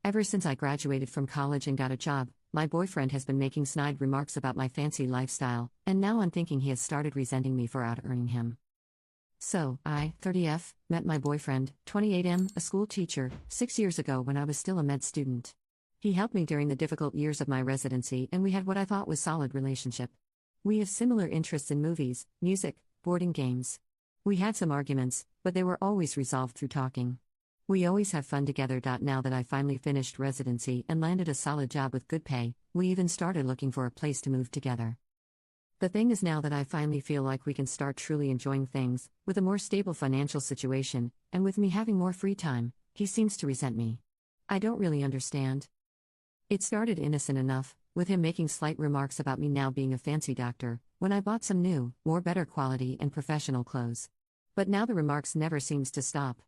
Ever since I graduated from college and got a job, my boyfriend has been making snide remarks about my fancy lifestyle, and now I'm thinking he has started resenting me for out-earning him. So, I, 30F, met my boyfriend, 28M, a school teacher, 6 years ago when I was still a med student. He helped me during the difficult years of my residency, and we had what I thought was solid relationship. We have similar interests in movies, music, boarding games. We had some arguments, but they were always resolved through talking. We always have fun together. Now that I finally finished residency and landed a solid job with good pay, we even started looking for a place to move together. The thing is, now that I finally feel like we can start truly enjoying things, with a more stable financial situation, and with me having more free time, he seems to resent me. I don't really understand. It started innocent enough, with him making slight remarks about me now being a fancy doctor, when I bought some new, more better quality and professional clothes. But now the remarks never seems to stop.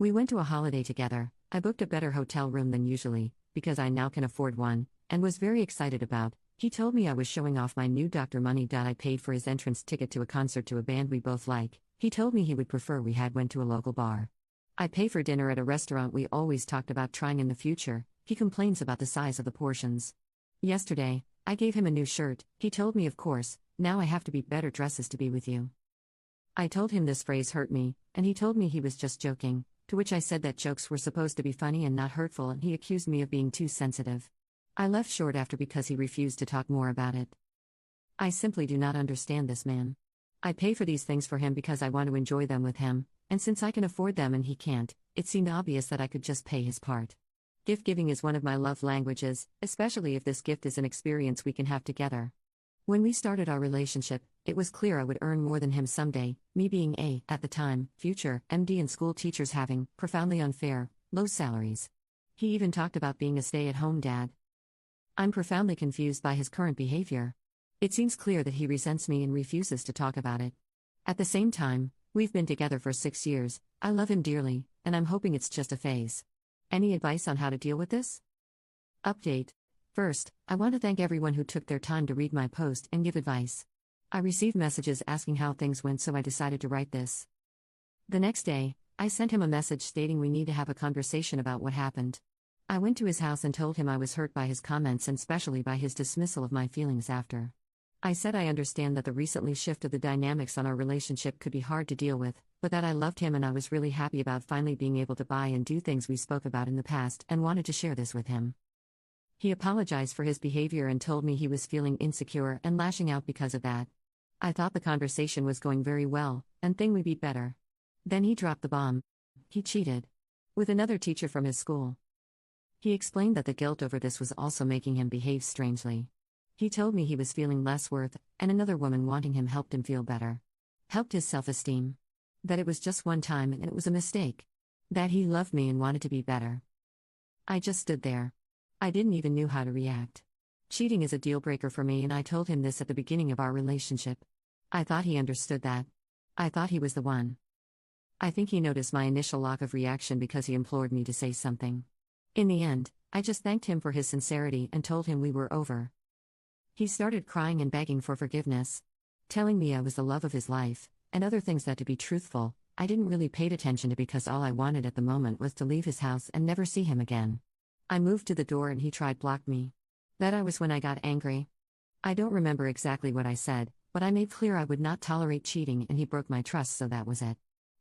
We went to a holiday together. I booked a better hotel room than usually, because I now can afford one, and was very excited about. He told me I was showing off my new doctor money. I paid for his entrance ticket to a concert to a band we both like. He told me he would prefer we had went to a local bar. I pay for dinner at a restaurant we always talked about trying in the future. He complains about the size of the portions. Yesterday, I gave him a new shirt. He told me, of course, now I have to be better dresses to be with you. I told him this phrase hurt me, and he told me he was just joking, to which I said that jokes were supposed to be funny and not hurtful, and he accused me of being too sensitive. I left short after because he refused to talk more about it. I simply do not understand this man. I pay for these things for him because I want to enjoy them with him, and since I can afford them and he can't, it seemed obvious that I could just pay his part. Gift giving is one of my love languages, especially if this gift is an experience we can have together. When we started our relationship, it was clear I would earn more than him someday, me being a, at the time, future MD and school teachers having profoundly unfair, low salaries. He even talked about being a stay-at-home dad. I'm profoundly confused by his current behavior. It seems clear that he resents me and refuses to talk about it. At the same time, we've been together for 6 years, I love him dearly, and I'm hoping it's just a phase. Any advice on how to deal with this? Update. First, I want to thank everyone who took their time to read my post and give advice. I received messages asking how things went, so I decided to write this. The next day, I sent him a message stating we need to have a conversation about what happened. I went to his house and told him I was hurt by his comments and especially by his dismissal of my feelings after. I said I understand that the recently shift of the dynamics on our relationship could be hard to deal with, but that I loved him and I was really happy about finally being able to buy and do things we spoke about in the past and wanted to share this with him. He apologized for his behavior and told me he was feeling insecure and lashing out because of that. I thought the conversation was going very well, and things would be better. Then he dropped the bomb. He cheated with another teacher from his school. He explained that the guilt over this was also making him behave strangely. He told me he was feeling less worth, and another woman wanting him helped him feel better. Helped his self-esteem. That it was just one time and it was a mistake. That he loved me and wanted to be better. I just stood there. I didn't even know how to react. Cheating is a deal breaker for me, and I told him this at the beginning of our relationship. I thought he understood that. I thought he was the one. I think he noticed my initial lack of reaction because he implored me to say something. In the end, I just thanked him for his sincerity and told him we were over. He started crying and begging for forgiveness, telling me I was the love of his life, and other things that, to be truthful, I didn't really pay attention to because all I wanted at the moment was to leave his house and never see him again. I moved to the door and he tried to block me. That was when I got angry. I don't remember exactly what I said, but I made clear I would not tolerate cheating and he broke my trust, so that was it.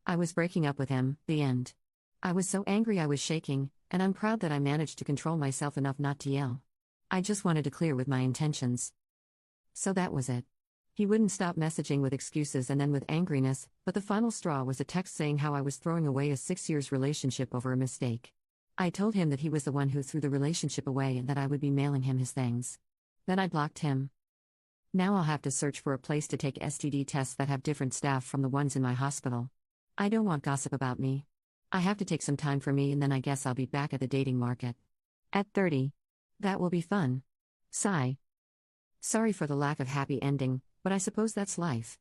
I was breaking up with him, the end. I was so angry I was shaking, and I'm proud that I managed to control myself enough not to yell. I just wanted to clear with my intentions. So that was it. He wouldn't stop messaging with excuses and then with angriness, but the final straw was a text saying how I was throwing away a 6 years relationship over a mistake. I told him that he was the one who threw the relationship away and that I would be mailing him his things. Then I blocked him. Now I'll have to search for a place to take STD tests that have different staff from the ones in my hospital. I don't want gossip about me. I have to take some time for me, and then I guess I'll be back at the dating market. At 30. That will be fun. Sigh. Sorry for the lack of happy ending, but I suppose that's life.